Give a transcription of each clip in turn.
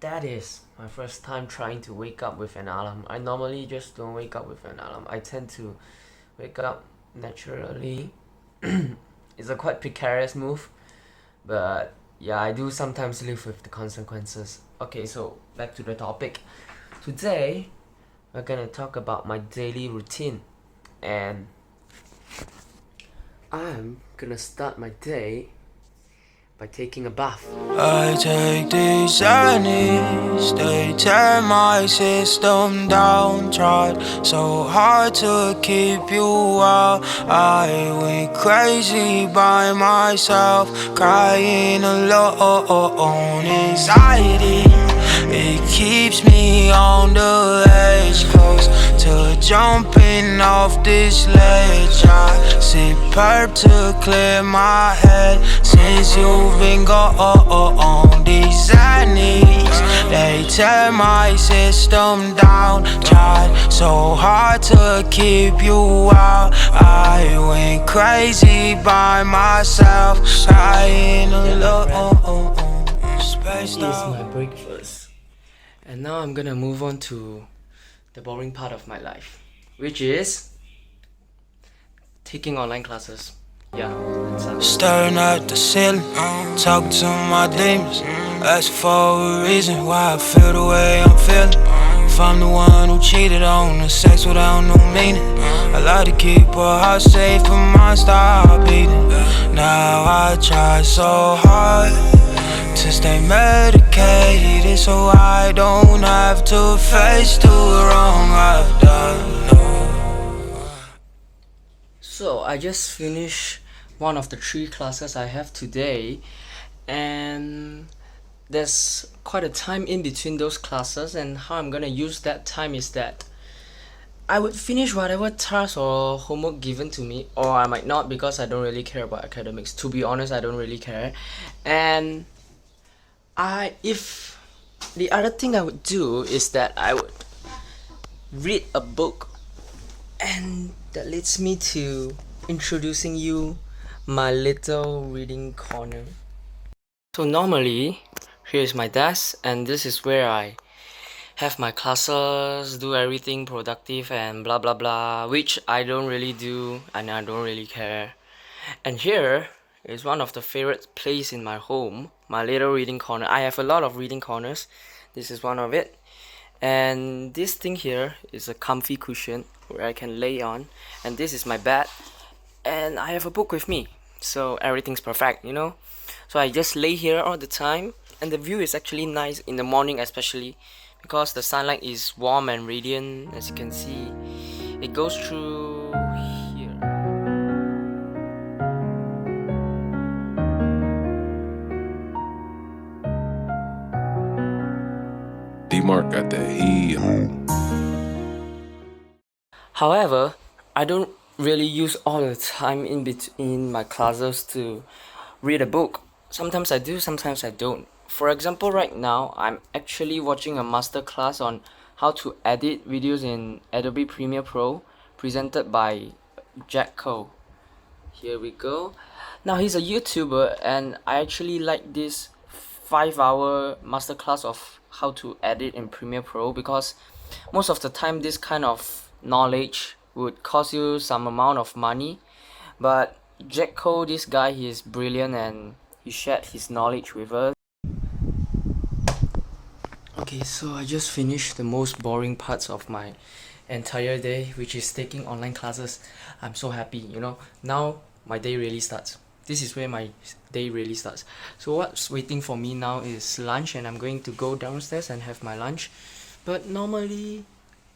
that is my first time trying to wake up with an alarm. I normally just don't wake up with an alarm. I tend to wake up naturally. It's a quite precarious move, but yeah, I do sometimes live with the consequences. Okay, so back to the topic. Today, we're gonna talk about my daily routine, and I'm gonna start my day by taking a bath. I take these journeys, they tear my system down. Tried so hard to keep you out. I went crazy by myself, crying alone. Anxiety, it keeps me on the edge, close to jumping off this ledge. I sip perp to clear my head since you've been gone. These knees, they tear my system down. Tried so hard to keep you out. I went crazy by myself, crying alone. This is my breakfast, and now I'm gonna move on to the boring part of my life, which is taking online classes. Yeah, that's Staring at the ceiling, talking to my demons, asking for a reason why I feel the way I'm feeling. If I'm the one who cheated on the sex without no meaning, I like to keep her heart safe, but mine stop beating. Now I try so hard to stay medicated, so I don't have to face the wrong I've done. So I just finished one of the 3 classes I have today, and there's quite a time in between those classes, and how I'm gonna use that time is that I would finish whatever task or homework given to me, or I might not, because I don't really care about academics. To be honest, I don't really care. And if the other thing I would do is that I would read a book, and that leads me to introducing you my little reading corner. So normally, here is my desk, and this is where I have my classes, do everything productive and blah blah blah, which I don't really do and I don't really care. And here is one of the favorite place in my home, my little reading corner. I have a lot of reading corners. This is one of it. And this thing here is a comfy cushion where I can lay on, and this is my bed, and I have a book with me, so everything's perfect, you know. So I just lay here all the time, and the view is actually nice in the morning, especially because the sunlight is warm and radiant. As you can see, it goes through here. D-Mark got that heat. However, I don't really use all the time in between my classes to read a book. Sometimes I do, sometimes I don't. For example, right now I'm actually watching a master class on how to edit videos in Adobe Premiere Pro, presented by Jack Cole. Here we go. Now he's a YouTuber, and I actually like this 5-hour masterclass of how to edit in Premiere Pro, because most of the time this kind of knowledge would cost you some amount of money, but Jack Cole, this guy, he is brilliant and he shared his knowledge with us. Okay, so I just finished the most boring parts of my entire day, which is taking online classes. I'm so happy, you know. Now my day really starts. This is where my day really starts. So what's waiting for me now is lunch, and I'm going to go downstairs and have my lunch. But normally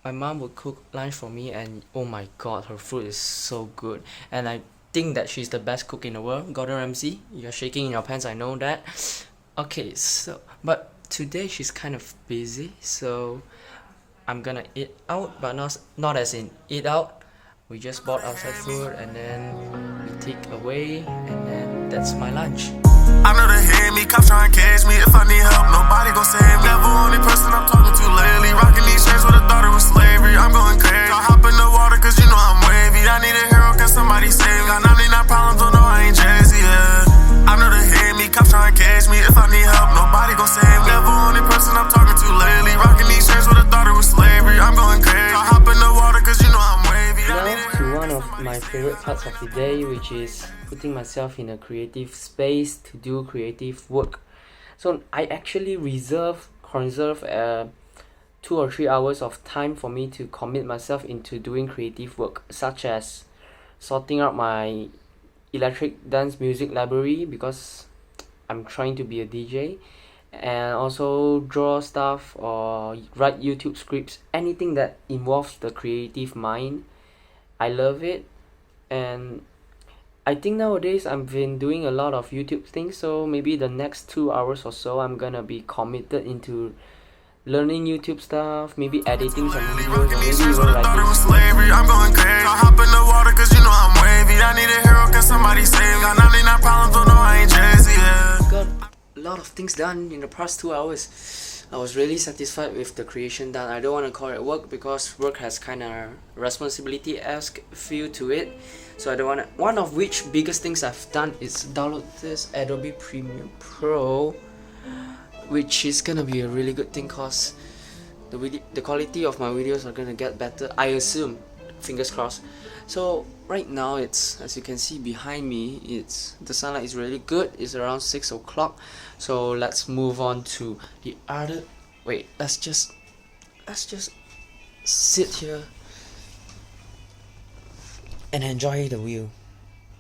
my mom would cook lunch for me, and oh my god, her food is so good, and I think that she's the best cook in the world. Gordon Ramsay, you're shaking in your pants, I know that. Okay, so but today she's kind of busy, so I'm gonna eat out, but not as in eat out. We just bought outside food, and then we take away, and then that's my lunch. I know they hate me, cops trying to catch me. If I need help, nobody gon' save me. Never only person I'm talking to lately. Rocking these chains with a thought it was slavery. I'm going crazy. I hop in the water cause you know I'm wavy. I need a hero, can somebody save me? Got 99 problems, don't know I ain't Jay-Z, yeah. I know they hate me, cops trying to catch me. If I need help, nobody gon' save me. Never only person I'm talking parts of the day, which is putting myself in a creative space to do creative work. So I actually conserve 2 or 3 hours of time for me to commit myself into doing creative work, such as sorting out my electric dance music library because I'm trying to be a DJ, and also draw stuff or write YouTube scripts, anything that involves the creative mind. I love it, and I think nowadays I've been doing a lot of YouTube things, so maybe the next 2 hours or so I'm gonna be committed into learning YouTube stuff, maybe editing some videos, or maybe even writing. Slavery, I'm going crazy. I hop in the water cause you know I'm wavy. I need a hero cause somebody save me. Got 99 problems, don't know I ain't Jay-Z, yeah. Got a lot of things done in the past 2 hours. I was really satisfied with the creation done. I don't want to call it work because work has kind of responsibility-esque feel to it. So I don't want to. One of which biggest things I've done is download this Adobe Premiere Pro, which is gonna be a really good thing cause the quality of my videos are gonna get better, I assume, fingers crossed. So right now, it's, as you can see behind me, it's the sunlight is really good. It's around 6 o'clock. So let's move on to the other. Wait, let's just sit here and enjoy the view.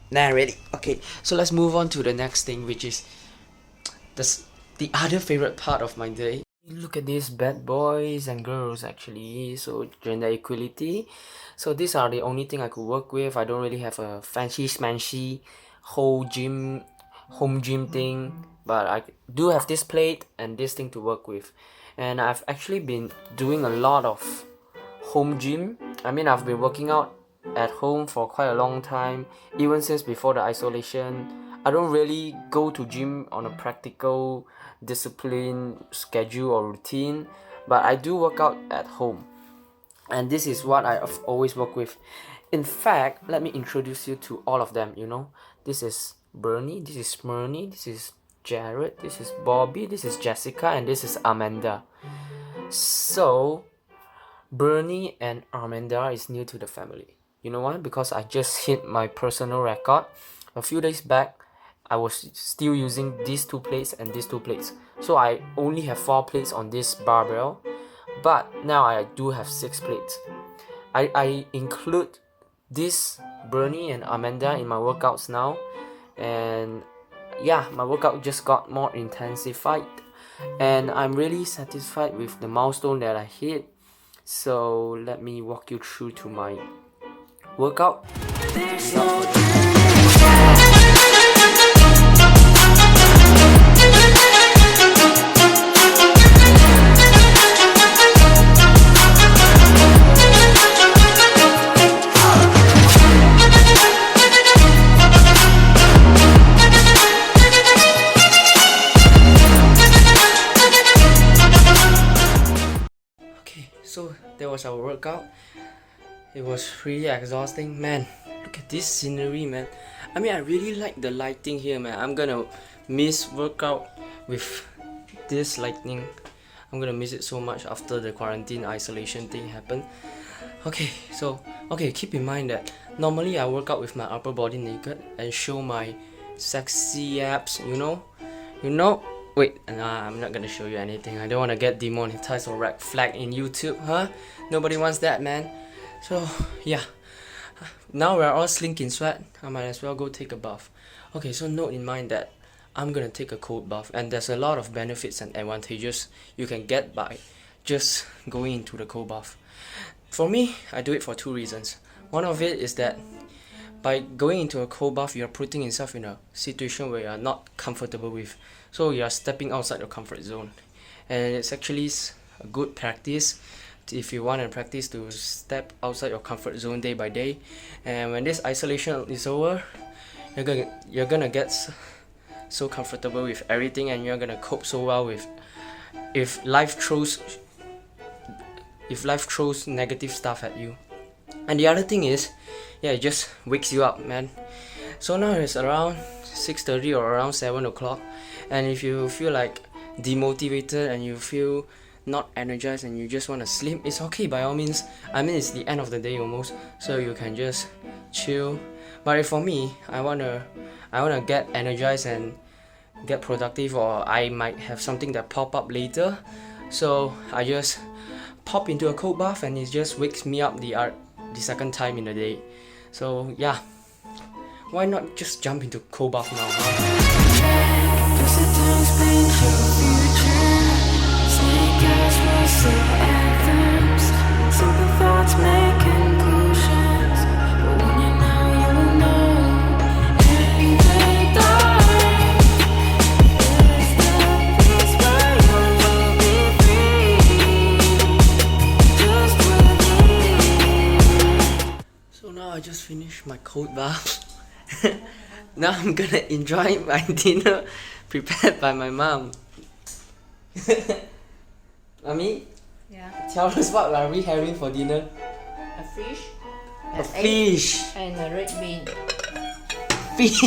Nah, ready? Okay, so let's move on to the next thing, which is the other favorite part of my day. Look at these bad boys and girls, actually. So gender equality. So these are the only thing I could work with. I don't really have a fancy smancy home gym thing, but I do have this plate and this thing to work with. And I've actually been doing a lot of home gym. I mean, I've been working out at home for quite a long time, even since before the isolation. I don't really go to gym on a practical discipline schedule or routine, but I do work out at home, and this is what I've always worked with. In fact, let me introduce you to all of them. This is Bernie, this is Smyrny, this is Jared, this is Bobby, this is Jessica, and this is Amanda. So Bernie and Amanda is new to the family. You know why? Because I just hit my personal record a few days back. I was still using these 2 plates and these 2 plates, so I only have 4 plates on this barbell, but now I do have 6 plates. I include this Bernie and Amanda in my workouts now, and yeah, my workout just got more intensified, and I'm really satisfied with the milestone that I hit. So let me walk you through to my workout. So that was our workout. It was really exhausting, man. Look at this scenery, man. I mean, I really like the lighting here, man. I'm gonna miss workout with this lighting. I'm gonna miss it so much after the quarantine isolation thing happened. Okay, keep in mind that normally I work out with my upper body naked and show my sexy abs, Wait, nah, I'm not gonna show you anything. I don't wanna get demonetized or red flag in YouTube, huh? Nobody wants that, man. So, yeah. Now we're all slinking sweat. I might as well go take a bath. Okay, so note in mind that I'm gonna take a cold bath, and there's a lot of benefits and advantages you can get by just going into the cold bath. For me, I do it for 2 reasons. One of it is that by going into a cold bath, you're putting yourself in a situation where you're not comfortable with. So you're stepping outside your comfort zone. And it's actually a good practice if you want to practice to step outside your comfort zone day by day. And when this isolation is over, you're gonna get so comfortable with everything, and you're gonna cope so well with if life throws negative stuff at you. And the other thing is, yeah, it just wakes you up, man. So now it's around 6:30 or around 7 o'clock, and if you feel like demotivated and you feel not energized and you just want to sleep, it's okay by all means. I mean, it's the end of the day almost, so you can just chill, But if for me, I wanna get energized and get productive, or I might have something that pop up later. So I just pop into a cold bath and it just wakes me up the second time in the day. So yeah, why not just jump into cold bath now, huh? So now I just finished my cold bath. Now I'm gonna enjoy my dinner prepared by my mom. Mommy, Yeah, tell us what are we having for dinner? a fish, A an egg, fish. and a red bean. Fish.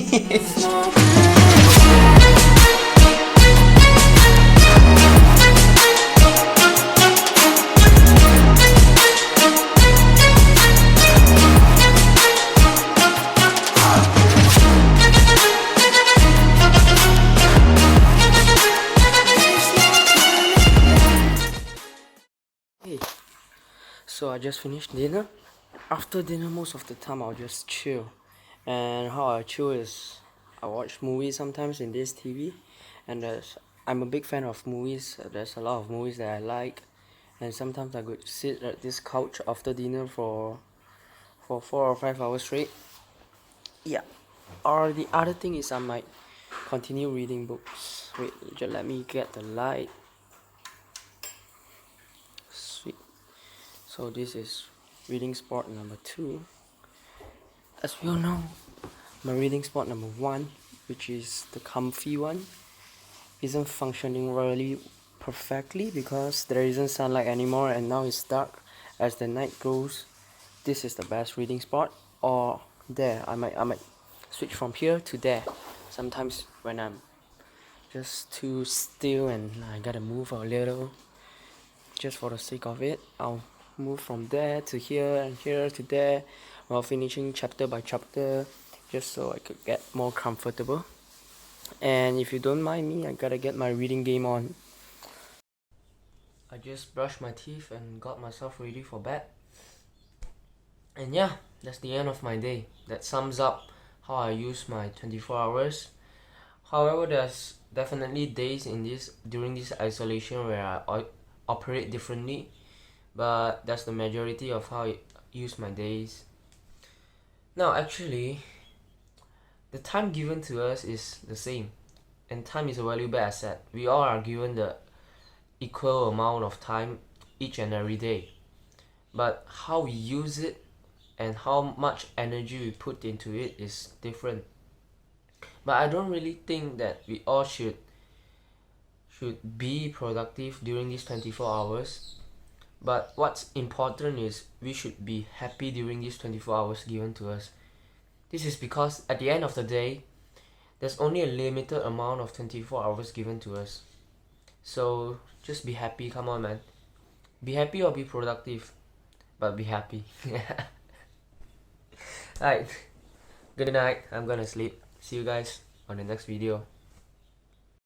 Hey, so I just finished dinner. After dinner, most of the time I'll just chill. And how I chill is I watch movies sometimes in this TV, and I'm a big fan of movies. There's a lot of movies that I like, and sometimes I could sit at this couch after dinner for 4 or 5 hours straight. Yeah. Or the other thing is I might continue reading books. Wait, just let me get the light. Sweet. So this is reading spot number 2. As we all know, my reading spot number 1, which is the comfy one, isn't functioning really perfectly because there isn't sunlight anymore and now it's dark. As the night goes, this is the best reading spot. Or there, I might switch from here to there. Sometimes when I'm just too still and I gotta move a little, just for the sake of it, I'll move from there to here and here to there while finishing chapter by chapter, just so I could get more comfortable. And if you don't mind me, I gotta get my reading game on. I just brushed my teeth and got myself ready for bed. And yeah, that's the end of my day. That sums up how I use my 24 hours. However, there's definitely days during this isolation where I operate differently, but that's the majority of how I use my days. Now, actually, the time given to us is the same, and time is a valuable asset. We all are given the equal amount of time each and every day, but how we use it and how much energy we put into it is different. But I don't really think that we all should be productive during these 24 hours. But what's important is we should be happy during these 24 hours given to us. This is because at the end of the day, there's only a limited amount of 24 hours given to us. So just be happy, come on man. Be happy or be productive, but be happy. Alright, good night, I'm gonna sleep. See you guys on the next video.